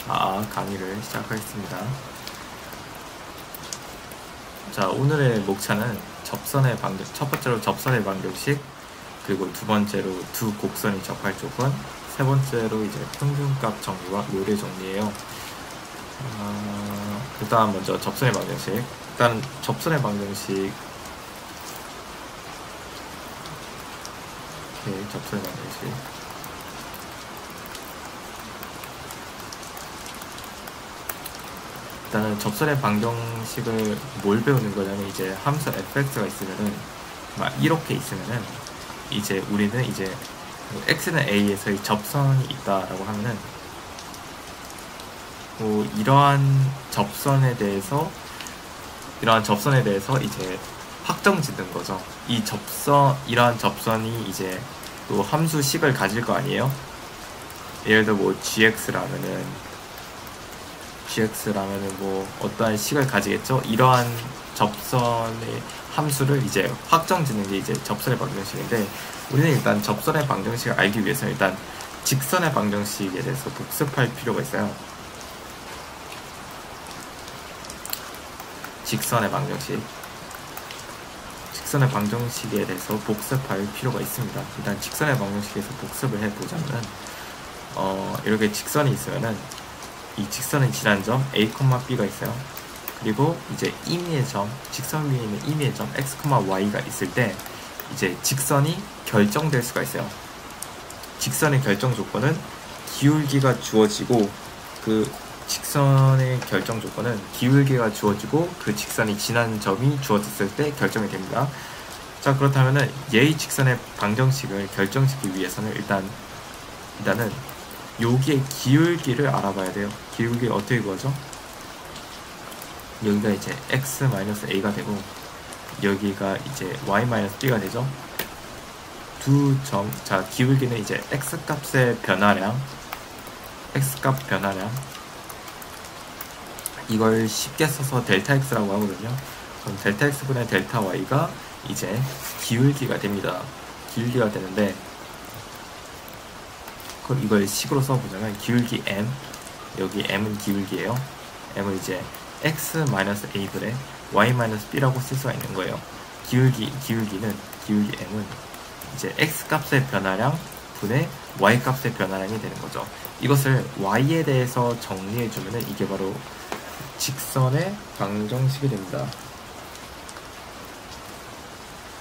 강의를 시작하겠습니다. 자, 오늘의 목차는 첫 번째로 접선의 반경식, 그리고 두 번째로 두 곡선이 접할 조건, 세 번째로 이제 평균값 정리와 요래 정리예요. 일단 먼저 접선의 방정식. 일단 접선의 방정식. 이렇게 접선의 방정식. 일단은 접선의 방정식을 뭘 배우는 거냐면, 이제 함수 fx가 있으면은 막 이렇게 있으면은 이제 우리는 이제 x는 a에서의 접선이 있다라고 하면은 이러한 접선에 대해서 이제 확정 짓는 거죠. 이러한 접선이 이제 또 함수식을 가질 거 아니에요. 예를 들어 뭐 gx라면은 뭐 어떠한 식을 가지겠죠. 이러한 접선의 함수를 이제 확정 짓는 게 이제 접선의 방정식인데, 우리는 일단 접선의 방정식을 알기 위해서 일단 직선의 방정식에 대해서 복습할 필요가 있어요. 직선의 방정식에 대해서 복습할 필요가 있습니다. 일단 직선의 방정식에서 복습을 해보자면, 이렇게 직선이 있으면은 이 직선의 지난 점 a, b가 있어요. 그리고 이제 직선 위에 있는 임의의 점 x, y가 있을 때 이제 직선이 결정될 수가 있어요. 직선의 결정 조건은 기울기가 주어지고, 그 직선의 결정 조건은 기울기가 주어지고 그 직선이 지난 점이 주어졌을 때 결정이 됩니다. 자, 그렇다면은 얘의 직선의 방정식을 결정짓기 위해서는 일단은 여기의 기울기를 알아봐야 돼요. 기울기 어떻게 구하죠? 여기가 이제 x-a가 되고 여기가 이제 y-b가 되죠. 자, 기울기는 이제 x값의 변화량, 이걸 쉽게 써서 델타 x라고 하거든요. 그럼 델타 x분의 델타 y가 이제 기울기가 됩니다. 기울기가 되는데, 그럼 이걸 식으로 써보자면 기울기 m, 여기 m은 기울기예요. m은 이제 x-a분의 y-b라고 쓸 수가 있는 거예요. 기울기 m은 이제 x값의 변화량 분의 y값의 변화량이 되는 거죠. 이것을 y에 대해서 정리해주면은 이게 바로 직선의 방정식이 됩니다.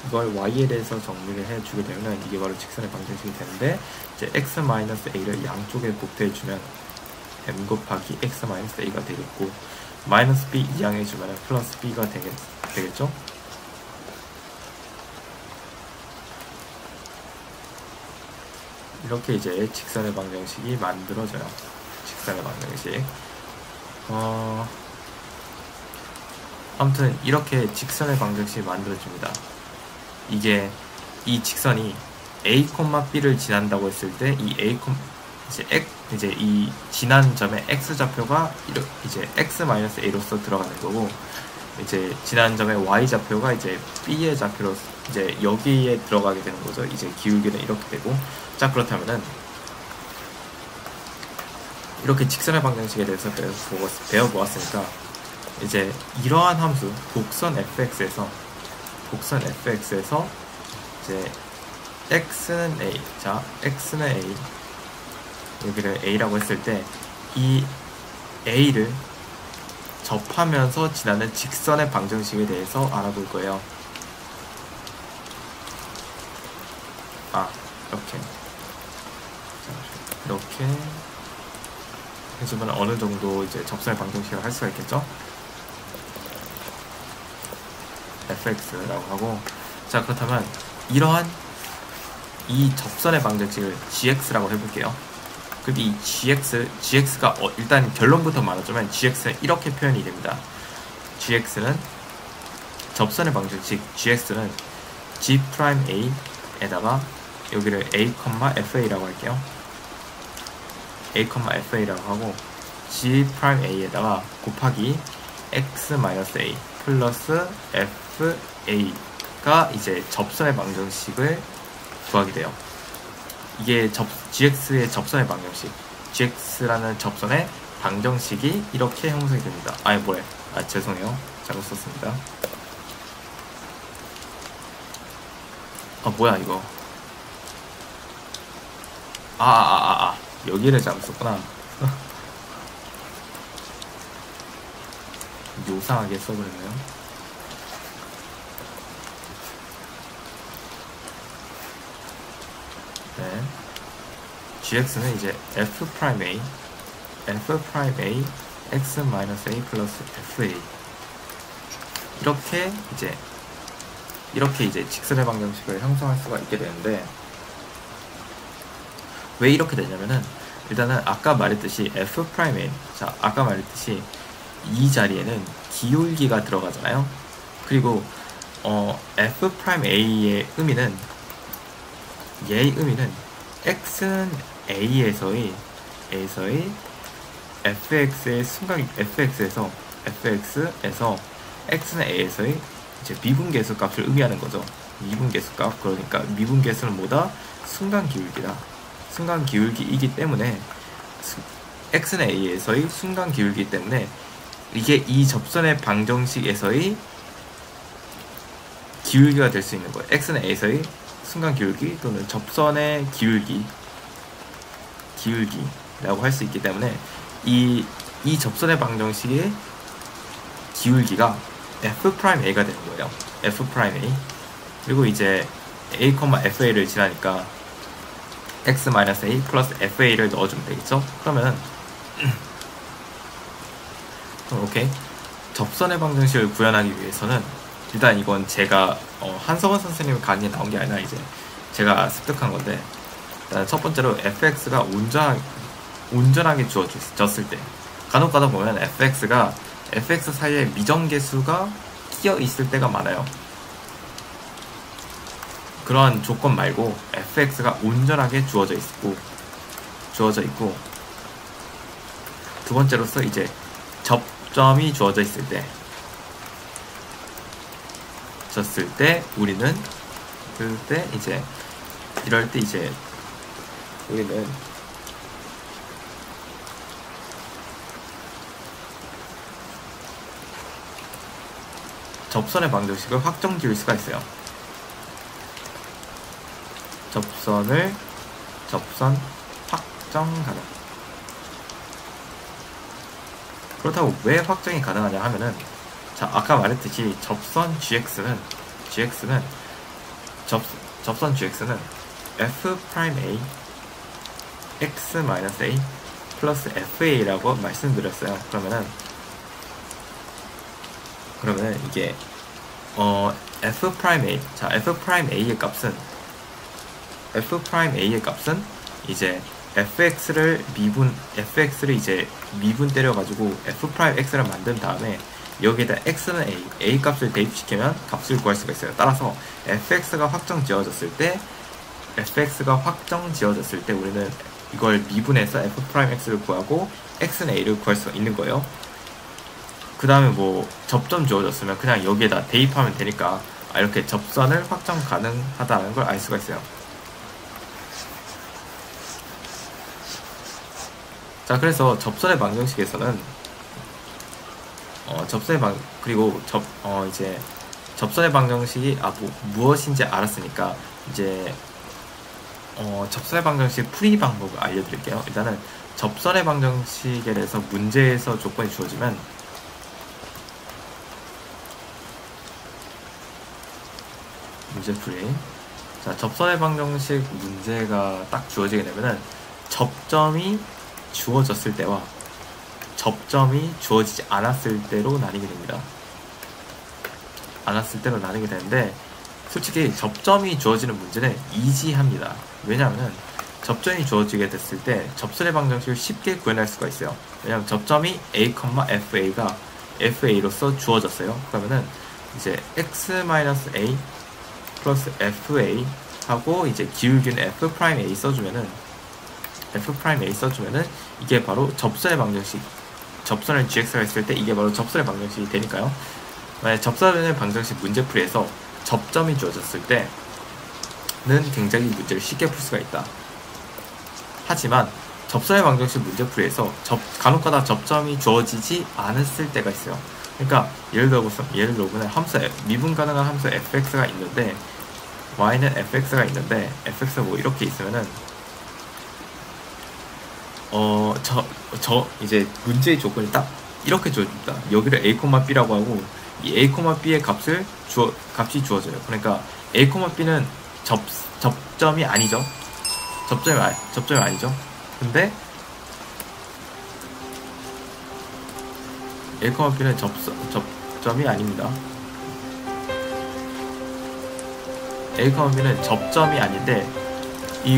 이걸 y에 대해서 정리를 해주게 되면 이게 바로 직선의 방정식이 되는데, 이제 x-a를 양쪽에 곱해주면 m 곱하기 x-a가 되겠고, 마이너스 b 이항해주면 플러스 b가 되겠죠? 이렇게 이제 직선의 방정식이 만들어져요. 직선의 방정식. 아무튼 이렇게 직선의 방정식이 만들어집니다. 이 직선이 a, b를 지난다고 했을 때 이 이제 이 지난 점의 x좌표가 이제 x-a로서 들어가는 거고, 이제 지난 점의 y좌표가 이제 b의 좌표로 이제 여기에 들어가게 되는 거죠. 이제 기울기는 이렇게 되고. 자, 그렇다면은 이렇게 직선의 방정식에 대해서 배워보았으니까 이제 이러한 함수 곡선 fx에서 이제 x는 a, 자 x는 a, 여기를 a라고 했을 때 이 a를 접하면서 지나는 직선의 방정식에 대해서 알아볼 거예요. 이렇게 해주면 어느 정도 이제 접선의 방정식을 할 수가 있겠죠? fx라고 하고, 자, 그렇다면 이러한 이 접선의 방정식을 gx라고 해볼게요. 그럼 이 gx가 일단 결론부터 말하자면 gx는 이렇게 표현이 됩니다. gx는 접선의 방정식 gx는 g'a에다가 여기를 a,fa라고 할게요. a,fa라고 하고 g'a에다가 곱하기 x-a 플러스 fa가 이제 접선의 방정식을 구하게 돼요. 이게 gx의 접선의 방정식, gx라는 접선의 방정식이 이렇게 형성이 됩니다. 아니 뭐래? 죄송해요. 잘못 썼습니다. 뭐야 이거? 여기를 잘못 썼구나. 요상하게 써버렸네요. 네. gx는 이제 f'A x-a 플러스 fa 이렇게 이제 직선의 방정식을 형성할 수가 있게 되는데, 왜 이렇게 되냐면은 일단은 아까 말했듯이 f'A, 자 아까 말했듯이 이 자리에는 기울기가 들어가잖아요. 그리고 f'A의 의미는, 얘의 의미는 x는 a에서의 fx의 fx에서 x는 a에서의 이제 미분계수 값을 의미하는 거죠. 미분계수 값. 그러니까 미분계수는 뭐다? 순간 기울기다. 순간 기울기이기 때문에 x는 a에서의 순간 기울기이기 때문에 이게 이 접선의 방정식에서의 기울기가 될 수 있는 거예요. x는 a에서의 순간 기울기 또는 접선의 기울기라고 할 수 있기 때문에 이 접선의 방정식의 기울기가 f'A가 되는 거예요. f'A. 그리고 이제 a, fa를 지나니까 x-a 플러스 fa를 넣어주면 되겠죠? 그러면은 오케이. 접선의 방정식을 구현하기 위해서는 일단 이건 제가 한석원 선생님 강의에 나온 게 아니라 이제 제가 습득한 건데, 일단 첫 번째로 fx가 온전하게 주어졌을 때, 간혹 가다 보면 fx 사이에 미정계수가 끼어 있을 때가 많아요. 그런 조건 말고 fx가 온전하게 주어져 있고, 두 번째로서 이제 접점이 주어져 있을 때 우리는 이럴 때 우리는 접선의 방정식을 확정 지을 수가 있어요. 접선 확정 가능. 그렇다고 왜 확정이 가능하냐 하면은, 자 아까 말했듯이 접선 gx는 f'A x-a 플러스 fa라고 말씀드렸어요. 그러면은 이게 f'A, 자 f'A의 값은 이제 fx를 이제 미분 때려가지고 f'x를 만든 다음에 여기에다 x는 a 값을 대입시키면 값을 구할 수가 있어요. 따라서 fx가 확정 지어졌을 때 우리는 이걸 미분해서 f'x를 구하고 x는 a를 구할 수가 있는 거예요. 그 다음에 뭐 접점 주어졌으면 그냥 여기에다 대입하면 되니까 이렇게 접선을 확정 가능하다는 걸 알 수가 있어요. 자, 그래서 접선의 방정식에서는 이제 접선의 방정식이 무엇인지 알았으니까 이제 접선의 방정식 풀이 방법을 알려드릴게요. 일단은 접선의 방정식에 대해서 문제에서 조건이 주어지면 문제풀이. 자, 접선의 방정식 문제가 딱 주어지게 되면은 접점이 주어졌을 때와 접점이 주어지지 않았을 때로 나뉘게 됩니다. 나뉘게 되는데, 솔직히 접점이 주어지는 문제는 이지합니다. 왜냐하면 접점이 주어지게 됐을 때 접선의 방정식을 쉽게 구현할 수가 있어요. 왜냐하면 접점이 a, fa가 fa로서 주어졌어요. 그러면은 이제 x-a 플러스 fa 하고 이제 기울기는 f'A 써주면은 이게 바로 접선의 방정식, 접선을 gx가 했을 때 이게 바로 접선의 방정식이 되니까요. 만약 접선의 방정식 문제풀이에서 접점이 주어졌을 때는 굉장히 문제를 쉽게 풀 수가 있다. 하지만 접선의 방정식 문제풀이에서 간혹가다 접점이 주어지지 않았을 때가 있어요. 그러니까 예를 들어보면 미분 가능한 함수 fx가 있는데 y는 fx가 있는데 fx가 뭐 이렇게 있으면은 이제 문제의 조건이 딱 이렇게 주어집니다. 여기를 a, b라고 하고 이 a, b의 값이 주어져요. 그러니까 a, b는 접점이 아니죠. 접점이 아니죠. 근데 a, b는 접점이 아닙니다. a, b는 접점이 아닌데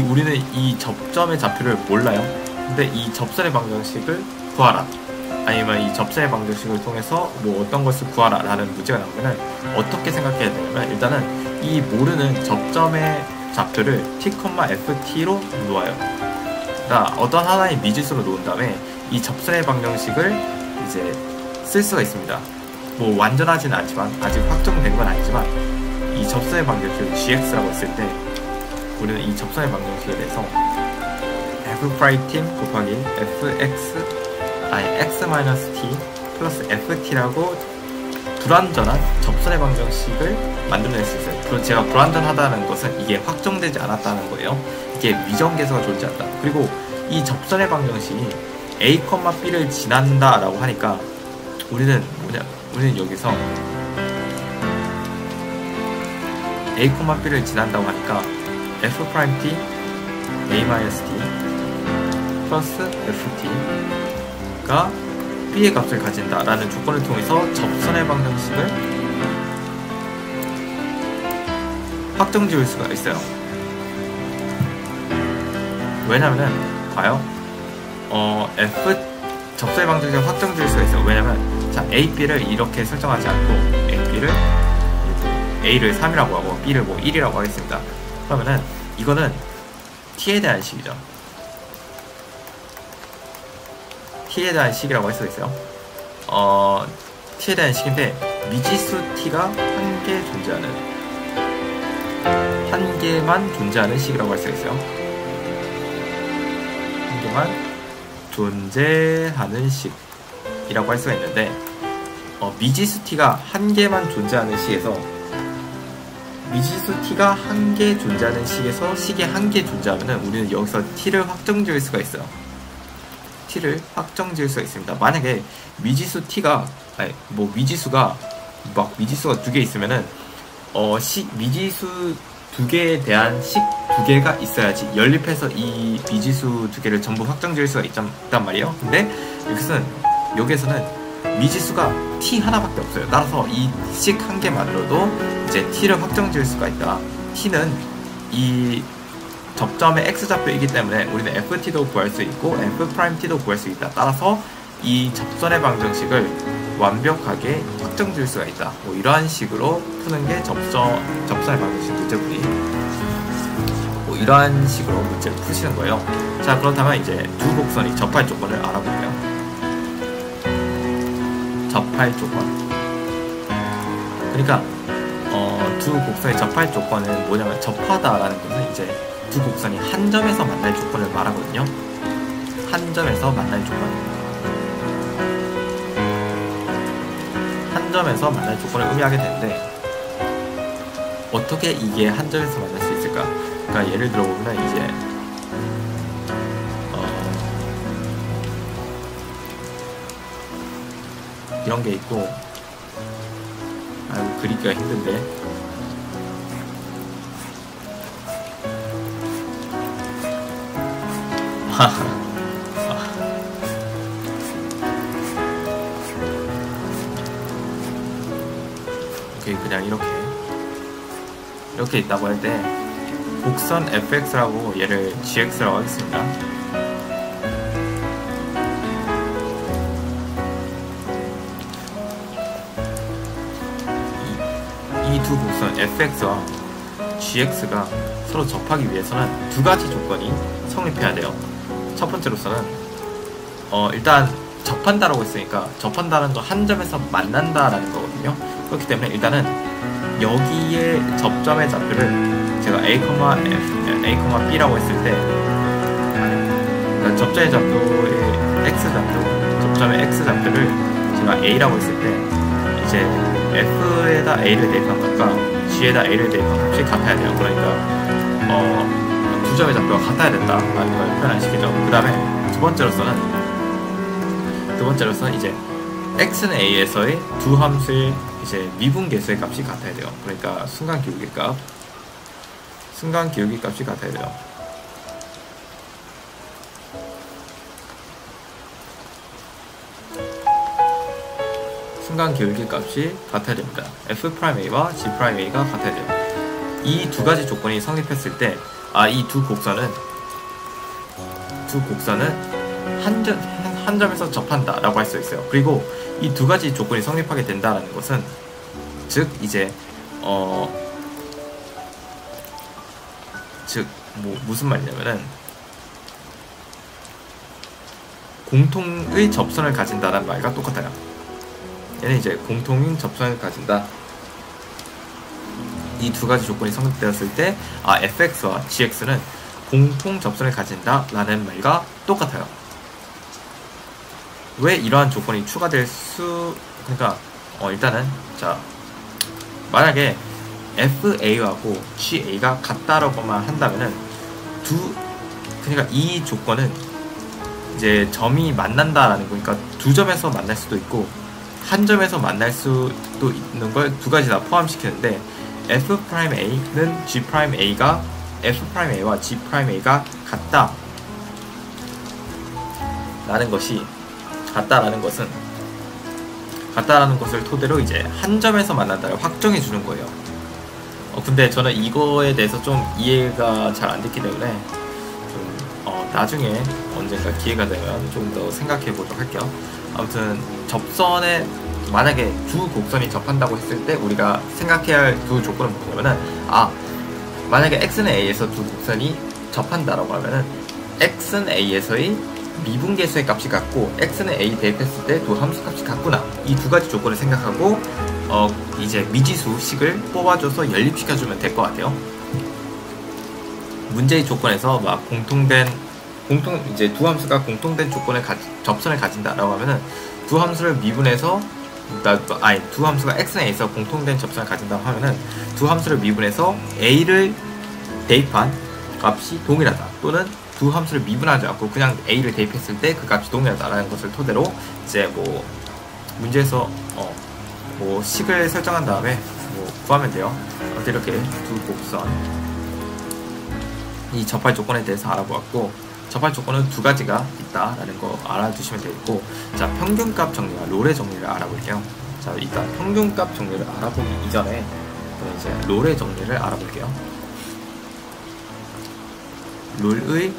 우리는 이 접점의 좌표를 몰라요. 근데 이 접선의 방정식을 구하라, 아니면 이 접선의 방정식을 통해서 뭐 어떤 것을 구하라 라는 문제가 나오면은 어떻게 생각해야 되냐면, 일단은 이 모르는 접점의 좌표를 t, ft로 놓아요. 그러니까 어떤 하나의 미지수로 놓은 다음에 이 접선의 방정식을 이제 쓸 수가 있습니다. 뭐 완전하지는 않지만, 아직 확정된 건 아니지만, 이 접선의 방정식을 gx라고 했을 때 우리는 이 접선의 방정식에 대해서 f'' 곱하기 x-t 플러스 ft라고 불완전한 접선의 방정식을 만들어낼 수 있어요. 그리고 제가 불완전하다는 것은 이게 확정되지 않았다는 거예요. 이게 미정계수가 존재한다. 그리고 이 접선의 방정식이 a, b를 지난다 라고 하니까 우리는 여기서 a, b를 지난다고 하니까 f't a-t 플러스 ft가 b의 값을 가진다 라는 조건을 통해서 접선의 방정식을 확정 지을 수가 있어요. 왜냐면은 봐요, 접선의 방정식을 확정 지을 수가 있어요. 왜냐면 자, a, b를 이렇게 설정하지 않고 a를 3이라고 하고 b를 뭐 1이라고 하겠습니다. 그러면은 이거는 t에 대한 식이죠. t에 대한 식이라고 할 수가 있어요. t에 대한 식인데 미지수 t가 한 개만 존재하는 식이라고 할 수가 있어요. 한 개만 존재하는 식이라고 할 수가 있는데, 미지수 t가 한 개만 존재하는 식에서 식이 한 개 존재하면은 우리는 여기서 t를 확정 지을 수가 있어요. t를 확정 지을 수가 있습니다. 만약에 미지수 t가 미지수가 두 개 있으면은 미지수 두 개에 대한 식 두 개가 있어야지 연립해서 이 미지수 두 개를 전부 확정 지을 수가 있단 말이에요. 근데 여기에서는 미지수가 t 하나밖에 없어요. 따라서 이 식 한 개만으로도 이제 t를 확정 지을 수가 있다. t는 이 접점의 x좌표이기 때문에 우리는 ft도 구할 수 있고 f't도 구할 수 있다. 따라서 이 접선의 방정식을 완벽하게 확정 지을 수가 있다. 뭐 이러한 식으로 푸는 게 접선의 방정식 문제풀이. 뭐 이러한 식으로 문제를 푸시는 거예요. 자, 그렇다면 이제 두 곡선이 접할 조건을 알아볼게요. 접할 조건. 그러니까 두 곡선의 접할 조건은 뭐냐면, 접하다라는 것은 이제 두 곡선이 한 점에서 만날 조건을 말하거든요. 한 점에서 만날 조건. 한 점에서 만날 조건을 의미하게 되는데, 어떻게 이게 한 점에서 만날 수 있을까? 그러니까 예를 들어보면 이제 이런 게 있고, 그리기가 힘든데, 오케이, 그냥 이렇게 있다고 할 때 곡선 fx라고 얘를 gx라고 하겠습니다. 이 두 곡선 fx와 gx가 서로 접하기 위해서는 두 가지 조건이 성립해야 돼요. 첫 번째로서는 일단 접한다라고 했으니까 접한다는 건 한 점에서 만난다라는 거거든요. 그렇기 때문에 일단은 여기에 접점의 좌표를 제가 a, b라고 했을 때 그러니까 접점의 잡도의 x 잡도, 접점의 x 잡도를 제가 a라고 했을 때 이제 f에다 a를 대입한 값과 g에다 a를 대입한 값이 같아야 돼요. 그러니까 두 점의 잡도가 같아야 된다라는 걸 표현하는 식이죠. 그 다음에 두 번째로서는 이제 x는 a에서의 두 함수의 이제 미분계수의 값이 같아야 돼요. 그러니까 순간 기울기 값이 같아야 돼요. 순간 기울기 값이 같아야 됩니다. f'a와 g'a가 같아야 돼요. 이 두 가지 조건이 성립했을 때, 이 두 곡선은 한 점에서 접한다 라고 할 수 있어요. 그리고 이 두 가지 조건이 성립하게 된다라는 것은, 즉 이제 무슨 말이냐면은 공통의 접선을 가진다라는 말과 똑같아요. 얘는 이제 공통인 접선을 가진다. 이 두 가지 조건이 성립되었을 때 fx와 gx는 공통 접선을 가진다 라는 말과 똑같아요. 왜 이러한 조건이 추가될 그러니까 일단은 자, 만약에 fa하고 ga가 같다라고만 한다면은 그러니까 이 조건은 이제 점이 만난다라는 거니까 두 점에서 만날 수도 있고 한 점에서 만날 수도 있는 걸 두 가지 다 포함시키는데, f'a는 f'a와 g'a가 같다라는 것을 토대로 이제 한 점에서 만난다를 확정해 주는 거예요. 근데 저는 이거에 대해서 좀 이해가 잘 안 됐기 때문에 좀 나중에 언젠가 기회가 되면 좀 더 생각해 보도록 할게요. 아무튼 접선에 만약에 두 곡선이 접한다고 했을 때 우리가 생각해야 할 두 조건은 뭐냐면은, 만약에 x는 a에서 두 곡선이 접한다라고 하면은 x는 a에서의 미분계수의 값이 같고 x는 a 대입했을 때 두 함수 값이 같구나, 이 두 가지 조건을 생각하고 이제 미지수식을 뽑아줘서 연립시켜주면 될 것 같아요. 문제의 조건에서 막 이제 두 함수가 공통된 접선을 가진다라고 하면은 두 함수를 미분해서 두 함수가 x는 a에서 공통된 접선을 가진다고 하면은 두 함수를 미분해서 a를 대입한 값이 동일하다, 또는 두 함수를 미분하지 않고 그냥 a를 대입했을 때 그 값이 동일하다라는 것을 토대로 이제 문제에서 식을 설정한 다음에 구하면 돼요. 이렇게 두 곡선 이 접할 조건에 대해서 알아보았고, 접할 조건은 두 가지가 있다라는 거 알아두시면 되겠고, 자, 평균값 정리와 롤의 정리를 알아볼게요. 자, 일단 평균값 정리를 알아보기 이전에 이제 롤의 정리를 알아볼게요. 롤의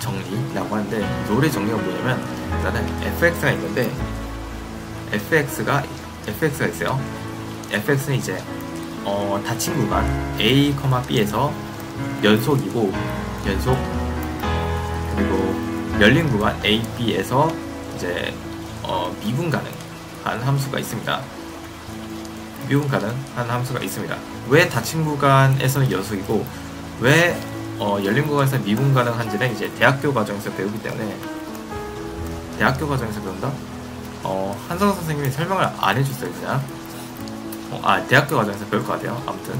정리라고 하는데, 롤의 정리가 뭐냐면, 일단은 fx가 있는데 fx가 있어요. fx는 이제 닫힌 구간 a, b에서 연속 그리고 열린 구간 a, b에서 이제 미분 가능한 함수가 있습니다. 왜 닫힌 구간에서는 연속이고 왜 열린 구간에서 미분 가능한지는 이제 대학교 과정에서 배우기 때문에, 대학교 과정에서 배운다? 한성호 선생님이 설명을 안 해줬어요, 그냥. 대학교 과정에서 배울 것 같아요. 아무튼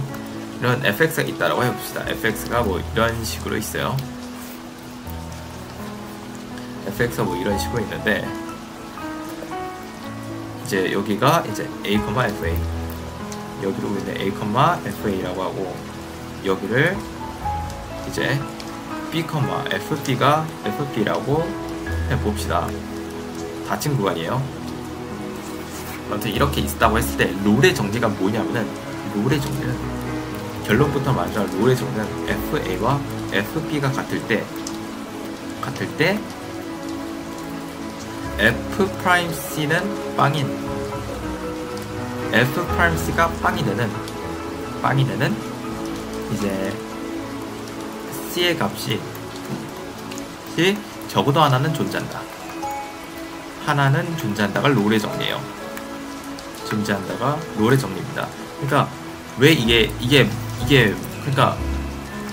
이런 fx가 있다라고 해봅시다. fx가 이런 식으로 있어요. fx가 이런 식으로 있는데, 이제 여기가 이제 a, fa, 여기로 있는 a, fa라고 하고, 여기를 이제 b, fb라고 해봅시다. 닫힌 구간이에요. 아무튼 이렇게 있다고 했을 때 롤의 정리가 뭐냐면은, 롤의 정리는 결론부터 말하자면 롤의 정리는 fa와 fb가 같을 때 f'c는 f'c가 빵이 되는 이제 c의 값이 적어도 하나는 존재한다가 롤의 정리예요. 존재한다가 롤의 정리입니다. 그러니까 왜 이게 그러니까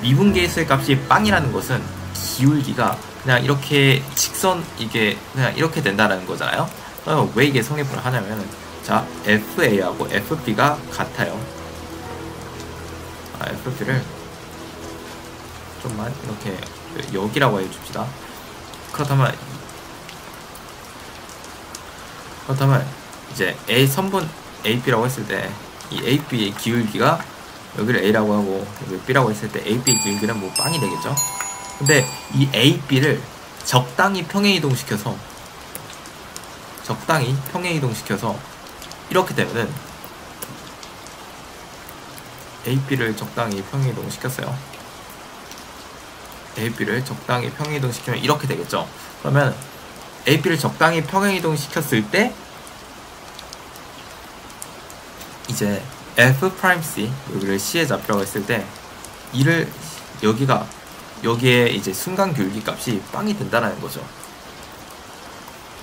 미분계수의 값이 빵이라는 것은 기울기가 그냥 이렇게 직선, 이게 그냥 이렇게 된다라는 거잖아요. 그럼 왜 이게 성립을 하냐면은, 자, FA하고 FB가 같아요. FB를 좀만 이렇게 여기라고 해줍시다. 그렇다면 이제 A 선분 AB라고 했을 때 이 AB의 기울기가 여기를 A라고 하고 여기 B라고 했을 때 AB의 기울기는 뭐 빵이 되겠죠. 근데 이 AB를 적당히 평행이동시켜서 이렇게 되면은 AB를 적당히 평행이동시켰어요. AB를 적당히 평행이동시키면 이렇게 되겠죠. 그러면 AB를 적당히 평행이동시켰을 때 이제 F'C, 여기를 C의 좌표라고 했을 때 이를 여기에 이제 순간 기울기 값이 빵이 된다는 거죠.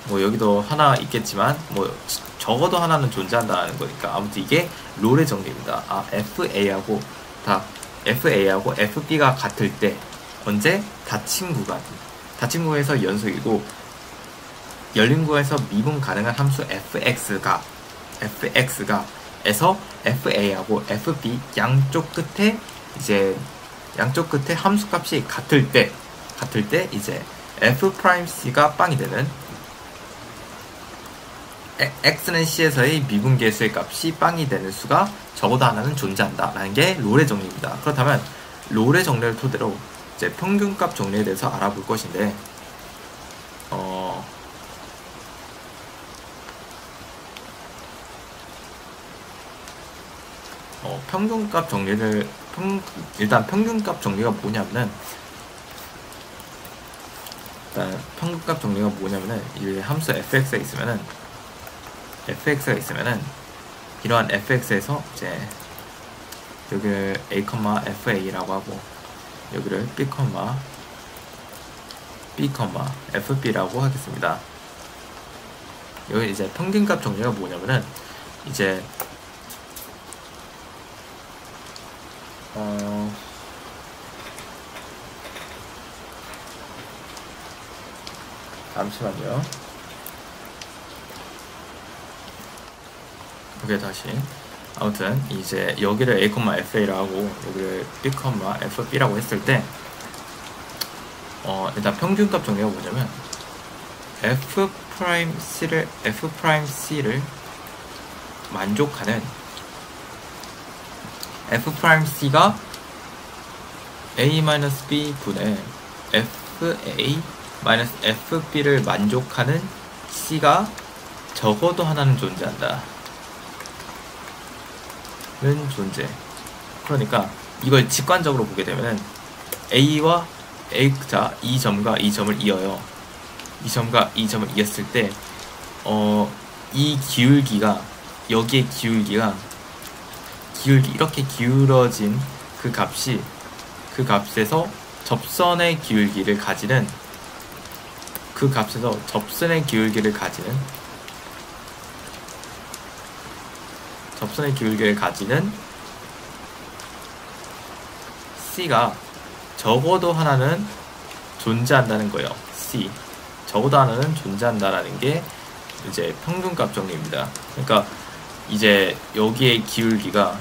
뭐 여기도 하나 있겠지만 뭐 적어도 하나는 존재한다는 거니까 아무튼 이게 롤의 정리입니다. FA하고 FB가 같을 때 언제? 닫힌 구간에서 연속이고 열린 구간에서 미분 가능한 함수 fx가 에서 FA하고 FB 양쪽 끝에 함수값이 같을 때 이제 F'C가 빵이 되는, X는 C에서의 미분계수의 값이 빵이 되는 수가 적어도 하나는 존재한다 라는 게 롤의 정리입니다. 그렇다면 롤의 정리를 토대로 이제 평균값 정리에 대해서 알아볼 것인데, 평균값 정리를 일단 평균값 정리가 뭐냐면은 이 함수 fx가 있으면은 이러한 fx에서 이제 여기를 a, fa라고 하고 여기를 b, fb라고 하겠습니다. 여기 이제 평균값 정리가 뭐냐면은 이제 잠시만요. 오케이, 다시. 아무튼 이제 여기를 a, fa라고 하고 여기를 b, fb라고 했을 때 일단 평균값 정리가 뭐냐면 F'C를 만족하는 F'C가 A-B 분의 FA-FB를 만족하는 C가 적어도 하나는 존재한다. 는 존재. 그러니까 이걸 직관적으로 보게 되면은 A와 이 점과 이 점을 이어요. 이 점과 이 점을 이었을 때 이 기울기가 여기에 기울기가 이렇게 기울어진 그 값에서 접선의 기울기를 가지는 C가 적어도 하나는 존재한다는 거예요. 적어도 하나는 존재한다라는 게 이제 평균값 정리입니다. 그러니까 이제 여기에 기울기에서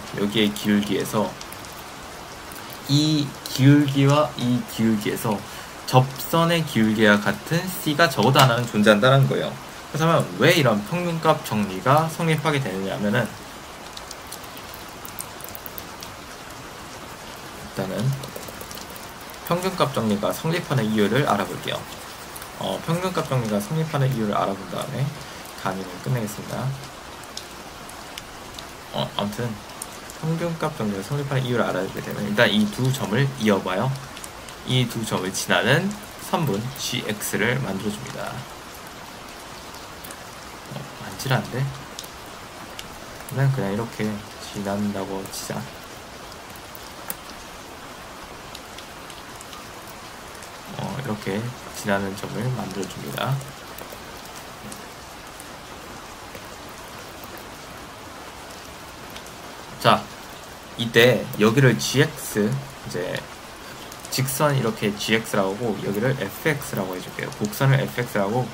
이 기울기와 이 기울기에서 접선의 기울기와 같은 C가 적어도 하나는 존재한다는 거예요. 그렇다면 왜 이런 평균값 정리가 성립하게 되느냐면은 일단은 평균값 정리가 성립하는 이유를 알아볼게요. 평균값 정리가 성립하는 이유를 알아본 다음에 강의를 끝내겠습니다. 아무튼 평균값 정리가 성립하는 이유를 알아보게 되면 일단 이 두 점을 이어봐요. 이 두 점을 지나는 선분 gx를 만들어줍니다. 안 지나는데? 그냥 이렇게 지난다고 치자. 이렇게 지나는 점을 만들어줍니다. 자, 이때 여기를 gx, 이제 직선 이렇게 gx라고 하고 여기를 fx라고 해줄게요. 곡선을 fx라고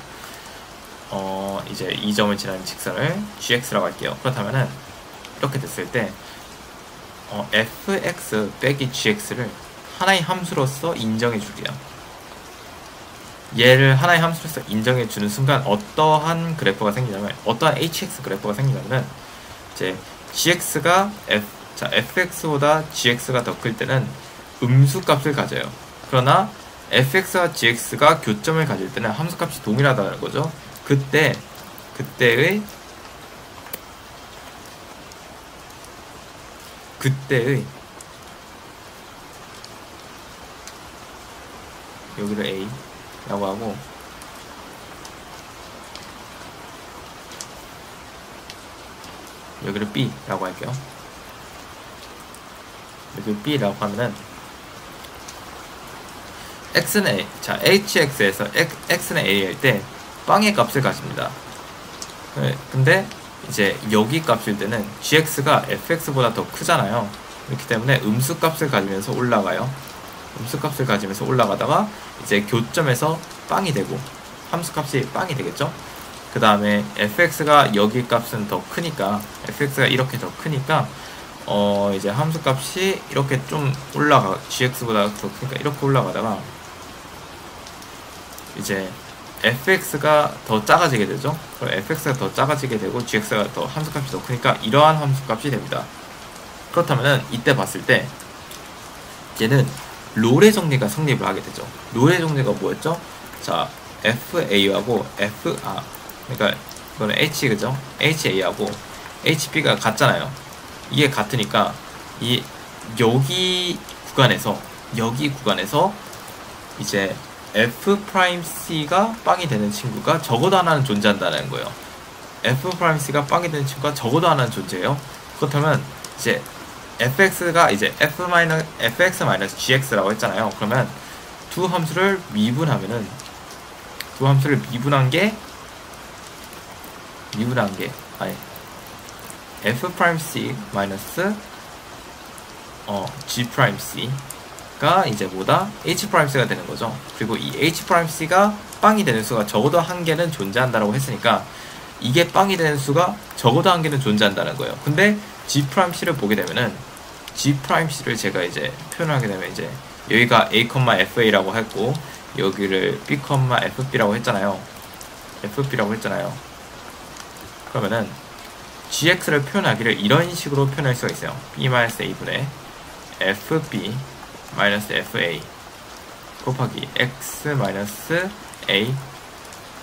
이제 이 점을 지나는 직선을 gx라고 할게요. 그렇다면은 이렇게 됐을 때 fx 빼기 gx를 하나의 함수로서 인정해 줄게요. 얘를 하나의 함수로서 인정해 주는 순간 어떠한 그래프가 생기냐면, 어떠한 hx 그래프가 생기냐면, 이제 gx가 fx보다 gx가 더 클 때는 음수값을 가져요. 그러나 fx와 gx가 교점을 가질 때는 함수값이 동일하다는 거죠. 그때의 여기를 A 라고 하고 여기를 B 라고 할게요. 여기 B 라고 하면은 x는 A, 자 hx에서 x는 A 할 때 빵의 값을 가집니다. 근데 이제 여기 값일 때는 gx가 fx보다 더 크잖아요. 그렇기 때문에 음수값을 가지면서 올라가요. 음수값을 가지면서 올라가다가 이제 교점에서 빵이 되고 함수값이 빵이 되겠죠. 그 다음에 fx가 여기 값은 더 크니까, fx가 이렇게 더 크니까 이제 함수값이 이렇게 좀 올라가, gx보다 더 크니까 이렇게 올라가다가 이제 fx가 더 작아지게 되죠. 그럼 fx가 더 작아지게 되고 gx가 더 함수값이 더 크니까 이러한 함수값이 됩니다. 그렇다면은 이때 봤을 때 얘는 롤의 정리가 성립을 하게 되죠. 롤의 정리가 뭐였죠? 자, FA하고 그러니까 이거는 H, 그죠? HA하고 HB가 같잖아요. 이게 같으니까 여기 구간에서 이제 F'C가 빵이 되는 친구가 적어도 하나는 존재한다는 거예요. F'C가 빵이 되는 친구가 적어도 하나는 존재해요. 그렇다면 이제 fx가 이제 fx-gx라고 했잖아요. 그러면 두 함수를 미분한 게 아니 f'c g'c가 이제 뭐다? h'c가 되는 거죠. 그리고 이 h'c가 빵이 되는 수가 적어도 한 개는 존재한다라고 했으니까 이게 빵이 되는 수가 적어도 한 개는 존재한다는 거예요. 근데 g'c를 보게 되면은 g'c를 제가 이제 표현하게 되면 이제 여기가 a, fa라고 했고 여기를 b, fb라고 했잖아요. 그러면은 gx를 표현하기를 이런 식으로 표현할 수가 있어요. b-a분의 fb-fa 곱하기 x-a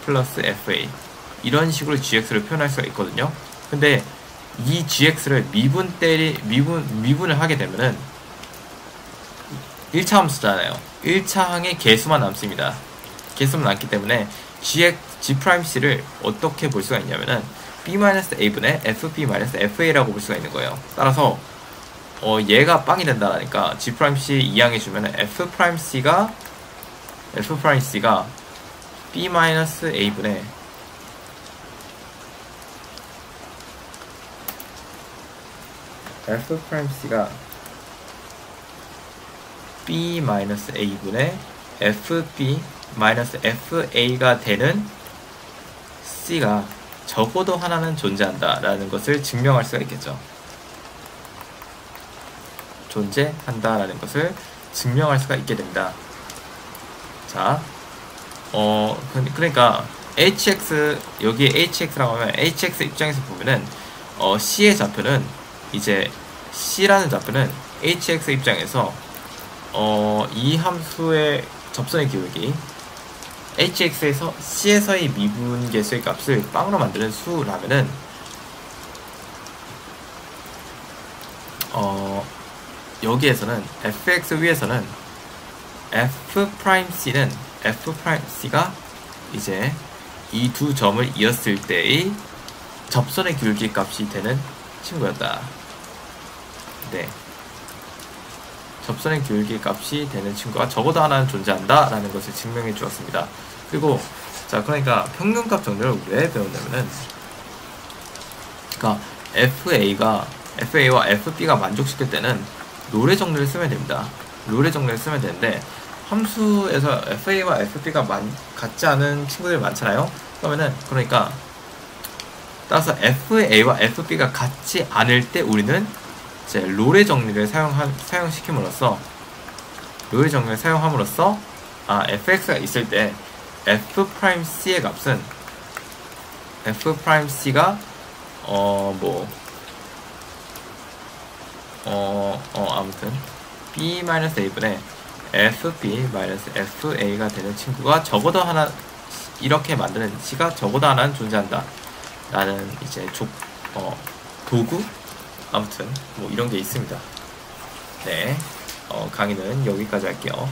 플러스 fa, 이런 식으로 gx를 표현할 수가 있거든요. 근데 이 gx를 미분을 하게 되면은 1차 함수잖아요. 1차 항의 개수만 남습니다. 개수만 남기 때문에 g'c를 어떻게 볼 수가 있냐면은 b-a분의 fb-fa라고 볼 수가 있는 거예요. 따라서 얘가 빵이 된다라니까 g'c 이항해주면은 f'c가 b-a분의 f'c가 b-a분의 fb-fa가 되는 c가 적어도 하나는 존재한다라는 것을 증명할 수가 있겠죠. 존재한다라는 것을 증명할 수가 있게 됩니다. 자, 그러니까 hx, 여기에 hx라고 하면 hx 입장에서 보면은 c의 좌표는 이제 c라는 좌표는 hx 입장에서 이 함수의 접선의 기울기 hx에서 c에서의 미분계수의 값을 빵으로 만드는 수라면은 여기에서는 fx 위에서는 f'c가 이제 이 두 점을 이었을 때의 접선의 기울기 값이 되는 친구였다. 네. 접선의 기울기 값이 되는 친구가 적어도 하나는 존재한다 라는 것을 증명해 주었습니다. 그리고 자, 그러니까 평균값 정리를 왜 배웠냐면은, 그러니까 FA와 FB가 만족시킬 때는 롤의 정리를 쓰면 됩니다. 롤의 정리를 쓰면 되는데, 함수에서 FA와 FB가 같지 않은 친구들이 많잖아요. 그러니까 따라서 FA와 FB가 같지 않을 때 우리는 이제 롤의 정리를 사용시킴으로써 fx가 있을 때 f'c의 값은 f'c가 아무튼 b-a분의 fb-fa가 되는 친구가 적어도 하나, 이렇게 만드는 C가 적어도 하나는 존재한다 라는 이제 도구? 아무튼 이런 게 있습니다. 네, 강의는 여기까지 할게요.